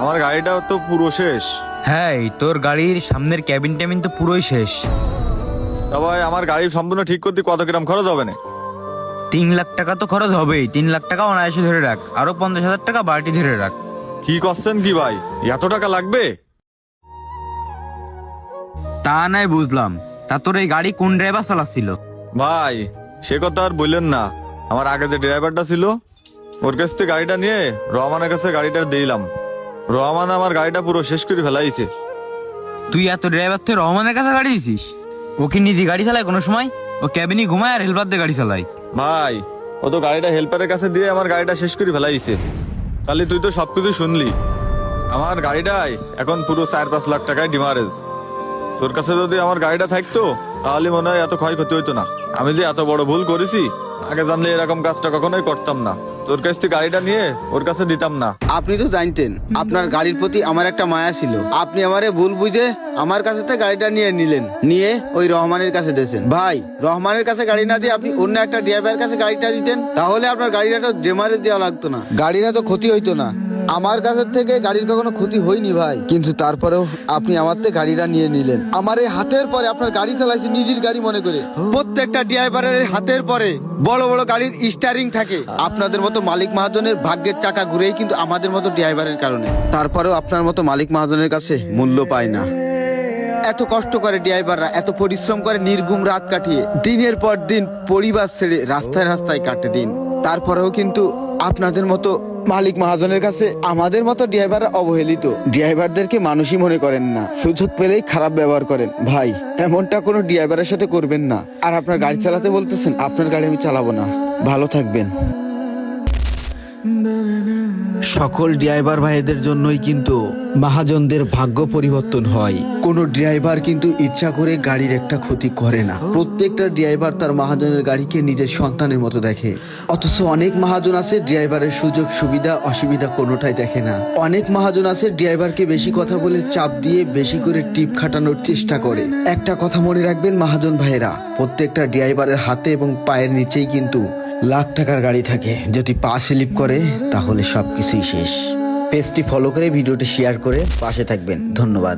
আমার গাড়িটা তো পুরো শেষ। হ্যাঁ, তোর গাড়ির সামনের ক্যাবিন ট্যাবিন তো পুরোই শেষ। তা ভাই আমার গাড়ি সম্পূর্ণ ঠিক করতে কত গ্রাম খরচ হবে না? 3 লাখ টাকা তো খরচ হবেই। 3 লাখ টাকা অনায়াসে ধরে রাখ, আরো 50,000 টাকা বাড়তি ধরে রাখ। কি করছেন কি ভাই, এত টাকা লাগবে? তা নাই বুঝলাম। তা তোর এই গাড়ি কোন ড্রাইভার চালাচ্ছিল? ভাই সে কথা আর বললেন না, আমার আগে যে ড্রাইভারটা ছিল ওর কাছ থেকে গাড়িটা নিয়ে রহমানের কাছে গাড়িটা দিলাম। রহমান আমার গাড়িটা পুরো শেষ করে ফেলাইছে। তুই এত ড্রাইভার তুই রহমানের কাছে গাড়ি দিছিস? ও কি নিজে গাড়ি চালায় কোনো সময়? ও ক্যাবিনে ঘুমায় আর হেলপার দিয়ে গাড়ি চালায়। ভাই ও তো গাড়িটা হেল্পারের কাছে দিয়ে আমার গাড়িটা শেষ করে ফেলাইছে। তাহলে তুই তো সবকিছু শুনলি। আমার গাড়িটায় এখন পুরো 4-5 লাখ টাকায় ডিমারেজ। তোর কাছে যদি আমার গাড়িটা থাকতো তাহলে মনে হয় এত ক্ষয়ক্ষতি হইতো না। আমি যে এত বড় ভুল করেছি, আগে জানলে এরকম কাজটা কখনোই করতাম না। তোর কাছ থেকে গাড়িটা নিয়ে ওর কাছে দিতাম না। আপনি তো জানতেন আপনার গাড়ির প্রতি আমার একটা মায়া ছিল। আপনি আমারে ভুল বুঝে আমার কাছে থেকে গাড়িটা নিয়ে নিলেন, নিয়ে ওই রহমানের কাছে দিয়েছেন। ভাই রহমানের কাছে গাড়ি না দিয়ে আপনি অন্য একটা ড্রাইভারের কাছে গাড়িটা দিতেন, তাহলে আপনার গাড়িটা তো ডেমারেজ দেওয়া লাগতো না, গাড়িটা তো ক্ষতি হইতো না। আমার কাছে থেকে গাড়ির কখনো ক্ষতি হয়নি ভাই, কিন্তু তারপরেও আপনি আমার থেকে গাড়িটা নিয়ে নিলেন। আমার এই হাতের পরে আপনার গাড়ি চালাইছি নিজের গাড়ি মনে করে। প্রত্যেকটা ড্রাইভারের হাতের পরে বড় বড় গাড়ির স্টিয়ারিং থাকে। আপনাদের মতো মালিক মহাজনের ভাগ্যের চাকা ঘুরেই কিন্তু আমাদের মতো ড্রাইভারের কারণে। তারপরেও আপনার মতো মালিক মহাজনের কাছে মূল্য পায় না। এত কষ্ট করে ড্রাইভাররা, এত পরিশ্রম করে নির্ঘুম রাত কাটিয়ে দিনের পর দিন পরিবার ছেড়ে রাস্তায় রাস্তায় কাটে দিন, তারপরেও কিন্তু আপনাদের মতো মালিক মহাজনের কাছে আমাদের মতো ড্রাইভাররা অবহেলিত। ড্রাইভারদেরকে মানুষই মনে করেন না, সুযোগ পেলেই খারাপ ব্যবহার করেন। ভাই এমনটা কোনো ড্রাইভারের সাথে করবেন না। আর আপনার গাড়ি চালাতে বলতেছেন, আপনার গাড়ি আমি চালাবো না। ভালো থাকবেন। সকল ড্রাইভার ভাইদের জন্যই কিন্তু মহাজনদের ভাগ্য পরিবর্তন হয়। কোন ড্রাইভার কিন্তু ইচ্ছা করে গাড়ির একটা ক্ষতি করে না। প্রত্যেকটা ড্রাইভার তার মহাজনের গাড়িকে নিজের সন্তানের মতো দেখে। অথচ অনেক মহাজন আছে ড্রাইভারের সুযোগ সুবিধা অসুবিধা কোনোটাই দেখে না। অনেক মহাজন আছে ড্রাইভারকে বেশি কথা বলে চাপ দিয়ে বেশি করে টিপ খাটানোর চেষ্টা করে। একটা কথা মনে রাখবেন মহাজন ভাইয়েরা, প্রত্যেকটা ড্রাইভারের হাতে এবং পায়ের নিচেই কিন্তু লাখ টাকার গাড়ি থাকে। যদি পা স্লিপ করে তাহলে সবকিছুই শেষ। পেজটি ফলো করে ভিডিওটি শেয়ার করে পাশে থাকবেন। ধন্যবাদ।